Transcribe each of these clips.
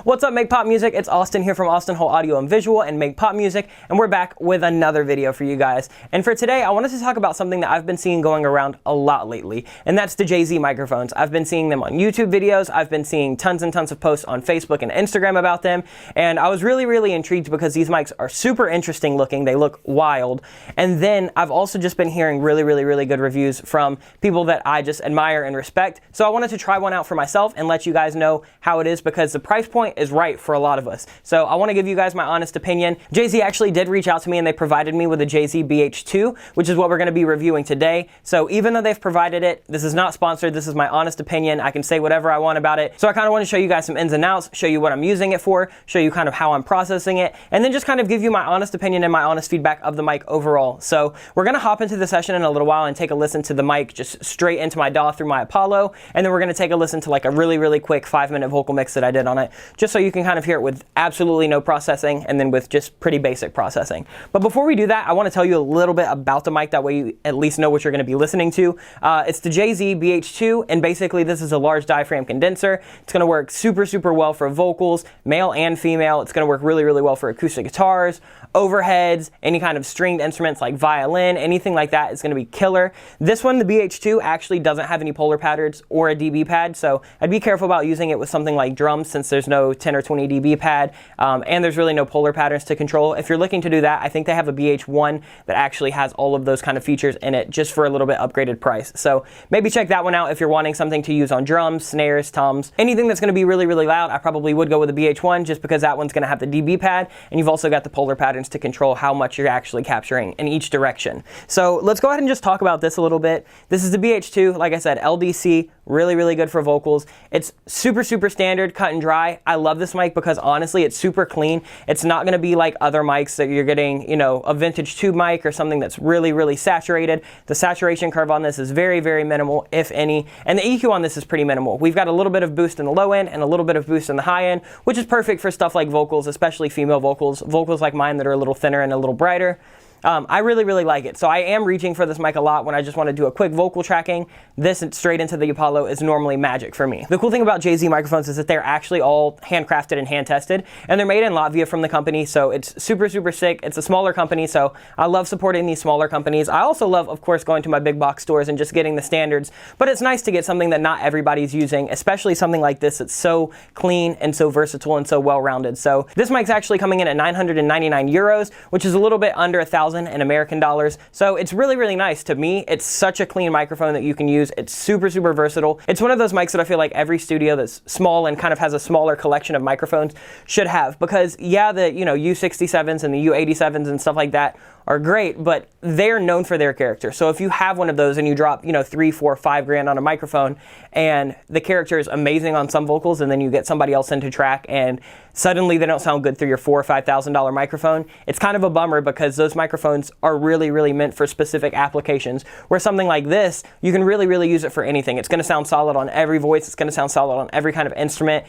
What's up, Make Pop Music? It's Austin here from Austin Holt Audio and Visual and Make Pop Music, and we're back with another video for you guys. And for today, I wanted to talk about something that I've been seeing going around a lot lately, and that's the JZ microphones. I've been seeing them on YouTube videos, I've been seeing tons and tons of posts on Facebook and Instagram about them, and I was really intrigued because these mics are super interesting looking, they look wild, and then I've also just been hearing really good reviews from people that I just admire and respect, so I wanted to try one out for myself and let you guys know how it is because the price point is right for a lot of us. So I want to give you guys my honest opinion. JZ actually did reach out to me and they provided me with a JZ BH2, which is what we're going to be reviewing today. So even though they've provided it, this is not sponsored, this is my honest opinion. I can say whatever I want about it. So I kind of want to show you guys some ins and outs, show you what I'm using it for, show you kind of how I'm processing it, and then just kind of give you my honest opinion and my honest feedback of the mic overall. So we're going to hop into the session in a little while and take a listen to the mic just straight into my DAW through my Apollo, and then we're going to take a listen to like a really quick 5-minute vocal mix that I did on it, just so you can kind of hear it with absolutely no processing and then with just pretty basic processing. But before we do that, I want to tell you a little bit about the mic, that way you at least know what you're going to be listening to. It's the JZ BH2, and basically this is a large diaphragm condenser. It's going to work super well for vocals, male and female. It's going to work really well for acoustic guitars, overheads, any kind of stringed instruments like violin, anything like that is going to be killer. This one, the BH2, actually doesn't have any polar patterns or a dB pad, so I'd be careful about using it with something like drums since there's no 10 or 20 dB pad, and there's really no polar patterns to control. If you're looking to do that, I think they have a BH1 that actually has all of those kind of features in it just for a little bit upgraded price. So maybe check that one out if you're wanting something to use on drums, snares, toms, anything that's going to be really loud. I probably would go with a BH1 just because that one's going to have the dB pad, and you've also got the polar patterns to control how much you're actually capturing in each direction. So let's go ahead and just talk about this a little bit. This is the BH2, like I said, LDC, really good for vocals. It's super standard, cut and dry. I love this mic because honestly it's super clean. It's not going to be like other mics that you're getting, you know, a vintage tube mic or something that's really saturated. The saturation curve on this is very minimal, if any, and the EQ on this is pretty minimal. We've got a little bit of boost in the low end and a little bit of boost in the high end, which is perfect for stuff like vocals, especially female vocals like mine that are a little thinner and a little brighter. I really like it. So I am reaching for this mic a lot when I just want to do a quick vocal tracking. This straight into the Apollo is normally magic for me. The cool thing about JZ microphones is that they're actually all handcrafted and hand tested, and they're made in Latvia from the company, so it's super sick. It's a smaller company, so I love supporting these smaller companies. I also love, of course, going to my big box stores and just getting the standards, but it's nice to get something that not everybody's using, especially something like this that's so clean and so versatile and so well-rounded. So this mic's actually coming in at 999 euros, which is a little bit under $1,000 in American dollars. So it's really nice. To me, it's such a clean microphone that you can use. It's super versatile. It's one of those mics that I feel like every studio that's small and kind of has a smaller collection of microphones should have, because yeah, the U67s and the U87s and stuff like that are great, but they're known for their character. So if you have one of those and you drop, $3, $4, $5 on a microphone and the character is amazing on some vocals, and then you get somebody else into track and suddenly they don't sound good through your $4,000 or $5,000 microphone, it's kind of a bummer because those microphones are really meant for specific applications, where something like this, you can really use it for anything. It's going to sound solid on every voice, it's going to sound solid on every kind of instrument,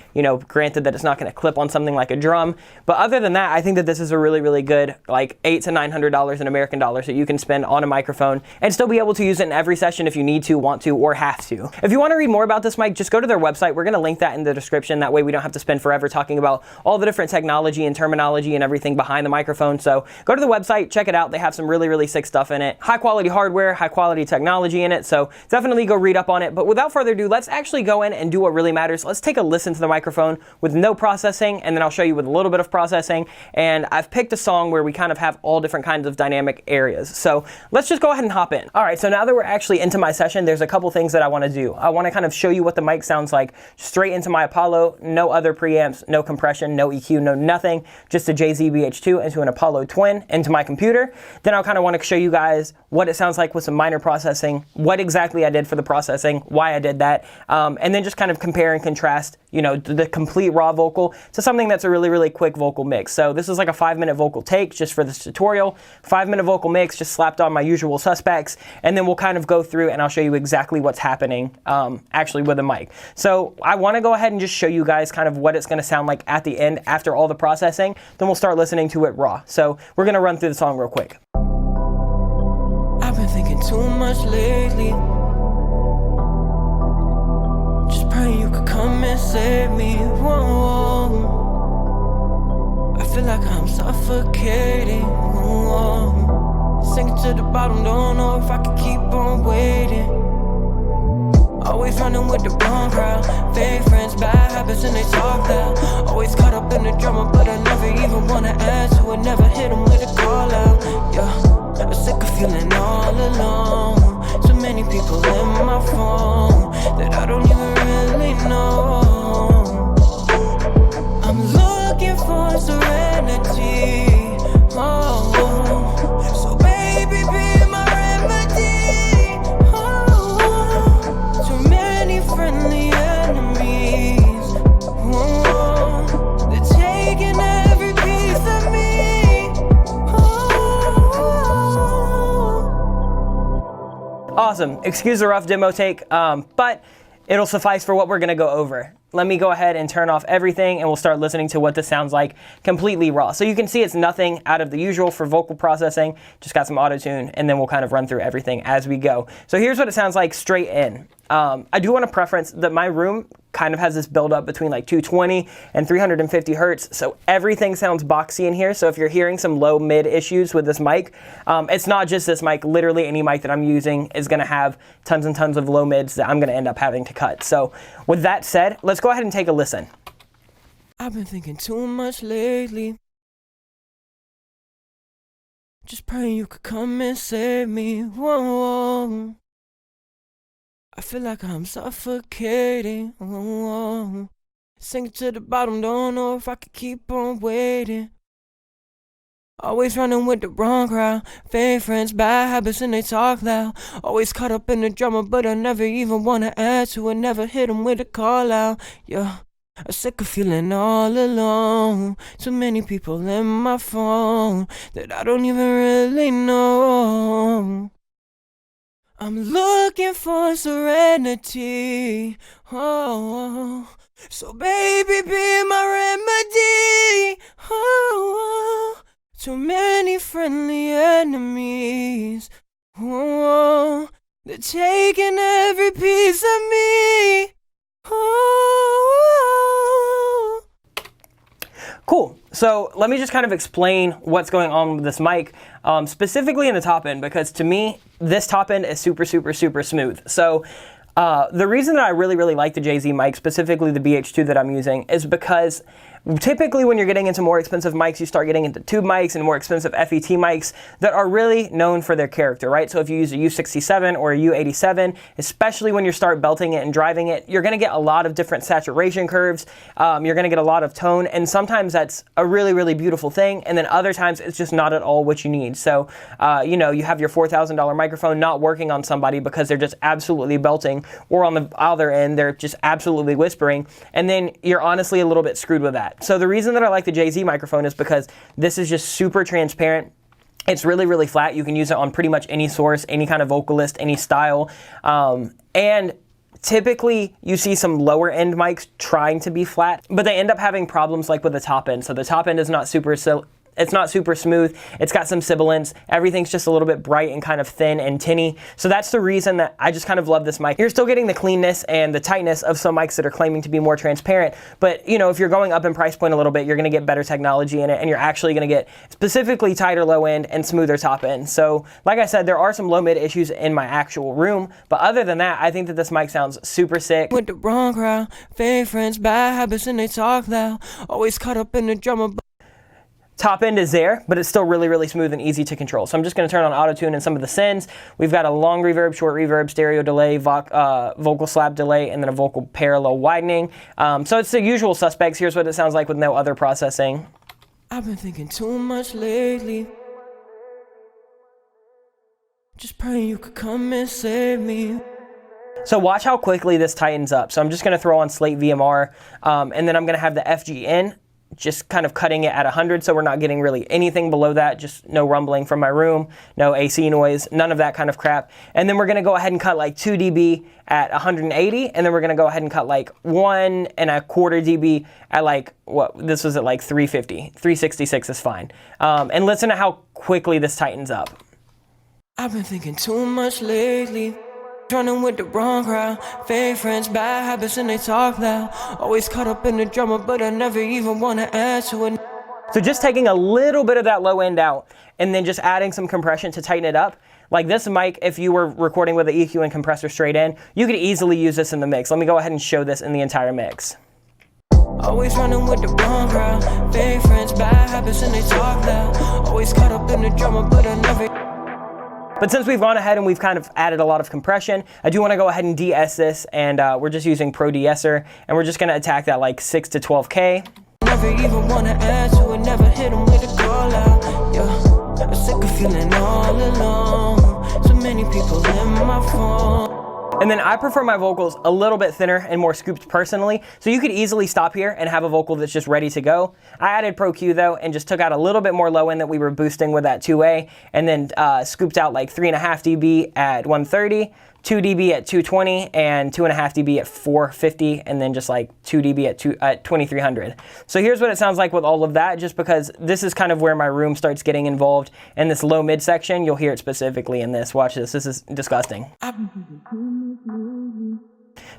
granted that it's not going to clip on something like a drum, but other than that, I think that this is a really good, like $800 to $900 in American dollars that you can spend on a microphone and still be able to use it in every session if you need to, want to, or have to. If you want to read more about this mic, just go to their website. We're going to link that in the description. That way we don't have to spend forever talking about all the different technology and terminology and everything behind the microphone. So go to the website, check it out. They have some really sick stuff in it. High quality hardware, high quality technology in it. So definitely go read up on it. But without further ado, let's actually go in and do what really matters. Let's take a listen to the microphone with no processing, and then I'll show you with a little bit of processing. And I've picked a song where we kind of have all different kinds of dynamic areas. So let's just go ahead and hop in. All right, so now that we're actually into my session, there's a couple things that I want to do. I want to kind of show you what the mic sounds like straight into my Apollo, no other preamps, no compression, no EQ, no nothing, just a JZ BH2 into an Apollo Twin into my computer. Then I'll kind of want to show you guys what it sounds like with some minor processing, what exactly I did for the processing, why I did that, and then just kind of compare and contrast, the complete raw vocal to something that's a really quick vocal mix. So this is like a 5-minute vocal take just for this tutorial, 5-minute vocal mix just slapped on my usual suspects, and then we'll kind of go through and I'll show you exactly what's happening actually with the mic. So I want to go ahead and just show you guys kind of what it's going to sound like at the end after all the processing, then we'll start listening to it raw. So we're going to run through the song real quick. I've been thinking too much lately, just praying you could come and save me. Whoa. feel like I'm suffocating. Sinking to the bottom, don't know if I can keep on waiting. Always running with the wrong crowd. Fake friends, bad habits, and they talk loud. Always caught up in the drama, but I never even wanna answer it. Never hit them with a call out. Yeah, I'm sick of feeling all alone. So many people in my phone that I don't even really know. I'm looking for serenity. So baby, be my remedy. Too many friendly enemies. They're taking every piece of me. Awesome. Excuse the rough demo take, but it'll suffice for what we're gonna go over. Let me go ahead and turn off everything and we'll start listening to what this sounds like completely raw. So you can see it's nothing out of the usual for vocal processing, just got some auto-tune, and then we'll kind of run through everything as we go. So here's what it sounds like straight in. I do want to preference that my room kind of has this build up between like 220 and 350 hertz. So everything sounds boxy in here. So if you're hearing some low mid issues with this mic, it's not just this mic. Literally any mic that I'm using is going to have tons and tons of low mids that I'm going to end up having to cut. So with that said, let's go ahead and take a listen. I've been thinking too much lately. Just praying you could come and save me. Whoa. I feel like I'm suffocating. Sinking to the bottom, don't know if I could keep on waiting. Always running with the wrong crowd. Fake friends, bad habits, and they talk loud. Always caught up in the drama, but I never even wanna add to it. Never hit them with a call out. Yeah, I'm sick of feeling all alone. Too many people in my phone that I don't even really know. I'm looking for serenity. So baby, be my remedy. Too many friendly enemies. They're taking every piece of me. Cool. So let me just kind of explain what's going on with this mic, specifically in the top end, because to me, this top end is super, super, super smooth. So the reason that I really, really like the JZ mic, specifically the BH2 that I'm using, is because typically when you're getting into more expensive mics, you start getting into tube mics and more expensive FET mics that are really known for their character, right? So if you use a U67 or a U87, especially when you start belting it and driving it, you're gonna get a lot of different saturation curves, you're gonna get a lot of tone, and sometimes that's a really, really beautiful thing, and then other times it's just not at all what you need. So, you know, you have your $4,000 microphone not working on somebody because they're just absolutely belting, or on the other end, they're just absolutely whispering, and then you're honestly a little bit screwed with that. So the reason that I like the JZ microphone is because this is just super transparent. It's really, really flat. You can use it on pretty much any source, any kind of vocalist, any style. And typically you see some lower end mics trying to be flat, but they end up having problems like with the top end. So the top end is not super smooth. It's got some sibilance. Everything's just a little bit bright and kind of thin and tinny. So that's the reason that I just kind of love this mic. You're still getting the cleanness and the tightness of some mics that are claiming to be more transparent. But you know, if you're going up in price point a little bit, you're gonna get better technology in it, and you're actually gonna get specifically tighter low end and smoother top end. So like I said, there are some low mid issues in my actual room, but other than that, I think that this mic sounds super sick. With the wrong crowd, fake friends, bad habits, and they talk loud. Always caught up in the drama. Top end is there, but it's still really, really smooth and easy to control. So I'm just gonna turn on auto-tune and some of the sends. We've got a long reverb, short reverb, stereo delay, vocal slab delay, and then a vocal parallel widening. So it's the usual suspects. Here's what it sounds like with no other processing. I've been thinking too much lately. Just praying you could come and save me. So watch how quickly this tightens up. So I'm just gonna throw on Slate VMR, and then I'm gonna have the FG in, just kind of cutting it at 100, so we're not getting really anything below that, just no rumbling from my room, no AC noise, none of that kind of crap. And then we're gonna go ahead and cut like 2 dB at 180, and then we're gonna go ahead and cut like 1.25 dB at like, what, this was at like 350, 366 is fine. And listen to how quickly this tightens up. I've been thinking too much lately. Running with the wrong crowd, fake friends, bad habits, and they talk loud. Always caught up in the drama, but I never even wanna add to it. So just taking a little bit of that low end out and then just adding some compression to tighten it up. Like this mic, if you were recording with the EQ and compressor straight in, you could easily use this in the mix. Let me go ahead and show this in the entire mix. Always running with the wrong crowd. Fake friends, bad habits, and they talk loud. Always caught up in the drama, but I never. But since we've gone ahead and we've kind of added a lot of compression, I do want to go ahead and de-ess this, and we're just using Pro De-esser, and we're just going to attack that like 6 to 12K. Never even wanna answer it, never hit him with a call out. Yeah, I'm sick of feeling all alone. So many people in my phone. And then I prefer my vocals a little bit thinner and more scooped personally, so you could easily stop here and have a vocal that's just ready to go. I added Pro Q though and just took out a little bit more low end that we were boosting with that 2A, and then scooped out like 3.5 dB at 130, 2 dB at 220, and 2.5 dB at 450, and then just like 2 dB at 2300. So here's what it sounds like with all of that, just because this is kind of where my room starts getting involved in this low mid section. You'll hear it specifically in this. Watch this. This is disgusting.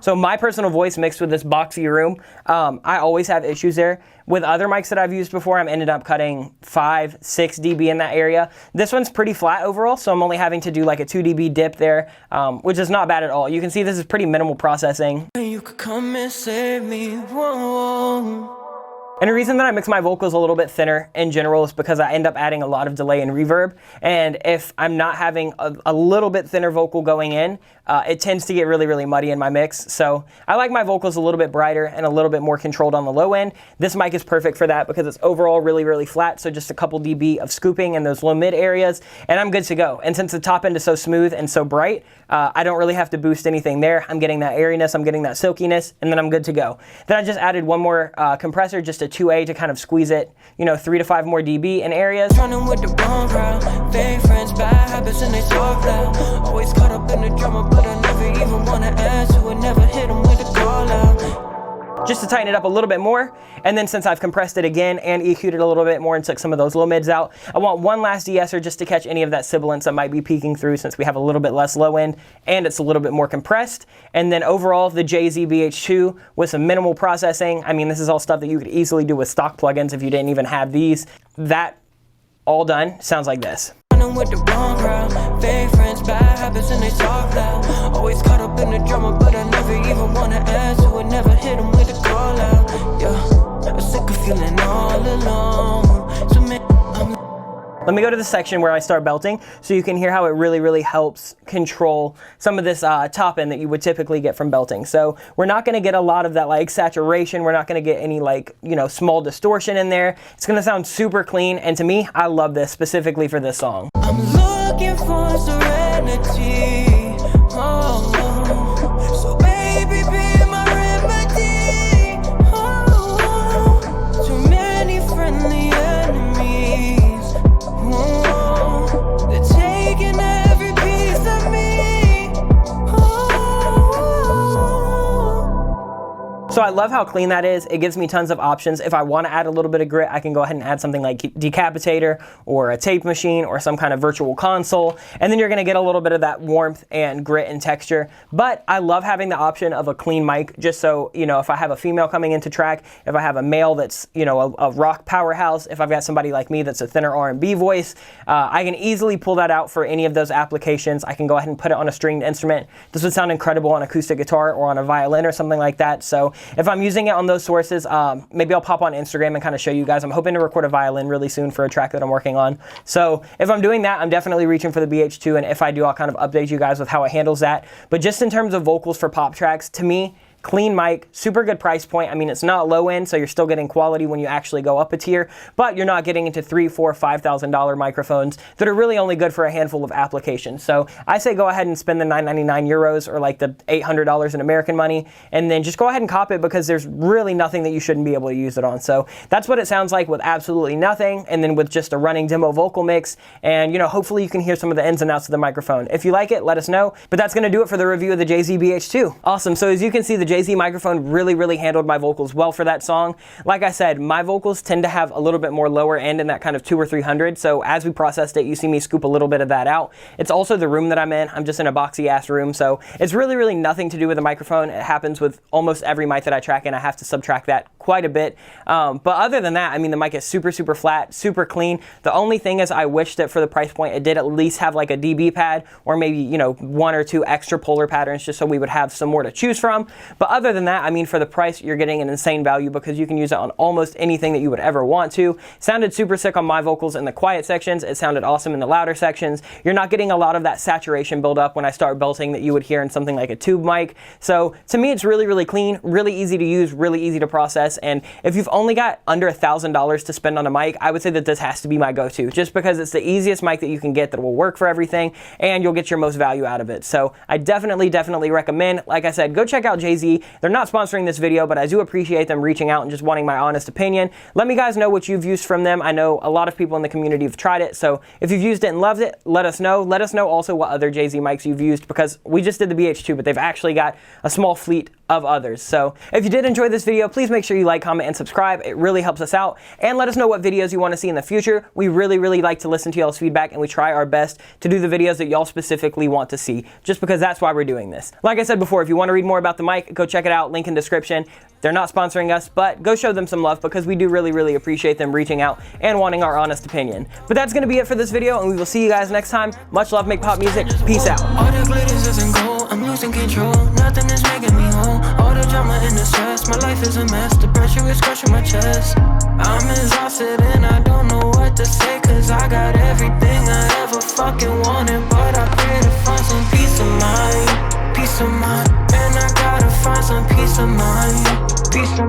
So my personal voice mixed with this boxy room, I always have issues there. With other mics that I've used before, I'm ended up cutting 5, 6 dB in that area. This one's pretty flat overall, so I'm only having to do like a 2 dB dip there, which is not bad at all. You can see this is pretty minimal processing. You could come and save me. Whoa. And the reason that I mix my vocals a little bit thinner in general is because I end up adding a lot of delay and reverb. And if I'm not having a little bit thinner vocal going in, it tends to get really, really muddy in my mix. So I like my vocals a little bit brighter and a little bit more controlled on the low end. This mic is perfect for that because it's overall really, really flat. So just a couple dB of scooping in those low mid areas, and I'm good to go. And since the top end is so smooth and so bright, I don't really have to boost anything there. I'm getting that airiness, I'm getting that silkiness, and then I'm good to go. Then I just added one more compressor, just a 2A to kind of squeeze it, 3 to 5 more dB in areas. Running with the wrong crowd. Fake friends, bad habits, and they talk loud. Always caught up in the drama, but I never even wanna answer it, never hit him with a call out. Just to tighten it up a little bit more, and then since I've compressed it again and EQ'd it a little bit more and took some of those low mids out, I want one last de-esser just to catch any of that sibilance that might be peeking through, since we have a little bit less low end and it's a little bit more compressed. And then overall, the JZ BH2 with some minimal processing. I mean, this is all stuff that you could easily do with stock plugins if you didn't even have these. That all done sounds like this. With the wrong crowd. Fake friends, bad habits, and they talk loud. Always caught up in the drama, but I never even wanna answer it, never hit him with a call out. Yeah, I'm sick of feeling all alone. So let me go to the section where I start belting so you can hear how it really, really helps control some of this top end that you would typically get from belting. So we're not gonna get a lot of that like saturation. We're not gonna get any like, small distortion in there. It's gonna sound super clean. And to me, I love this specifically for this song. I'm looking for serenity. Oh, so baby, be my remedy. Oh, too many friendly enemies. They're taking every piece of me. So I love how clean that is. It gives me tons of options. If I want to add a little bit of grit, I can go ahead and add something like Decapitator or a tape machine or some kind of virtual console, and then you're going to get a little bit of that warmth and grit and texture. But I love having the option of a clean mic, just so, if I have a female coming into track, if I have a male that's, a rock powerhouse, if I've got somebody like me that's a thinner R&B voice, I can easily pull that out for any of those applications. I can go ahead and put it on a stringed instrument. This would sound incredible on acoustic guitar or on a violin or something like that. So if I'm using it on those sources, maybe I'll pop on Instagram and kind of show you guys. I'm hoping to record a violin really soon for a track that I'm working on. So if I'm doing that, I'm definitely reaching for the BH2, and if I do, I'll kind of update you guys with how it handles that. But just in terms of vocals for pop tracks, to me, clean mic, super good price point. I mean, it's not low end, so you're still getting quality when you actually go up a tier, but you're not getting into $3,000, $4,000, $5,000 microphones that are really only good for a handful of applications. So I say go ahead and spend the 999 euros or like the $800 in American money, and then just go ahead and cop it, because there's really nothing that you shouldn't be able to use it on. So that's what it sounds like with absolutely nothing, and then with just a running demo vocal mix. And hopefully you can hear some of the ins and outs of the microphone. If you like it, let us know. But that's going to do it for the review of the JZ BH2. Awesome. So as you can see, the JZ microphone really handled my vocals well for that song. Like I said, my vocals tend to have a little bit more lower end in that kind of 200 or 300, so as we processed it, you see me scoop a little bit of that out. It's also the room that I'm in. I'm just in a boxy ass room, so it's really nothing to do with the microphone. It happens with almost every mic that I track in. I have to subtract that quite a bit, but other than that, I mean, the mic is super flat, super clean. The only thing is I wish that for the price point it did at least have like a dB pad, or maybe, you know, 1 or 2 extra polar patterns, just so we would have some more to choose from. But other than that, I mean, for the price, you're getting an insane value because you can use it on almost anything that you would ever want to. Sounded super sick on my vocals in the quiet sections. It sounded awesome in the louder sections. You're not getting a lot of that saturation buildup when I start belting that you would hear in something like a tube mic. So to me, it's really clean, really easy to use, really easy to process. And if you've only got under $1,000 to spend on a mic, I would say that this has to be my go-to, just because it's the easiest mic that you can get that will work for everything, and you'll get your most value out of it. So I definitely recommend. Like I said, go check out JZ. They're not sponsoring this video, but I do appreciate them reaching out and just wanting my honest opinion. Let me guys know what you've used from them. I know a lot of people in the community have tried it, so if you've used it and loved it, let us know. Let us know also what other JZ mics you've used, because we just did the BH2, but they've actually got a small fleet of others. So if you did enjoy this video, please make sure you like, comment, and subscribe. It really helps us out. And let us know what videos you want to see in the future. We really like to listen to y'all's feedback, and we try our best to do the videos that y'all specifically want to see, just because that's why we're doing this. Like I said before, if you want to read more about the mic, go check it out, link in description. They're not sponsoring us, but go show them some love, because we do really appreciate them reaching out and wanting our honest opinion. But that's going to be it for this video, and we will see you guys next time. Much love, make pop music. Peace out. All the glitters isn't gold, I'm losing control. Nothing is making me whole. All the drama and the stress, my life is a mess. The pressure is crushing my chest. I'm exhausted and I don't know what to say, cause I got everything I ever fucking wanted, but I pray to find some peace of mind. Peace of mind. And I gotta find some peace of mind. Peace of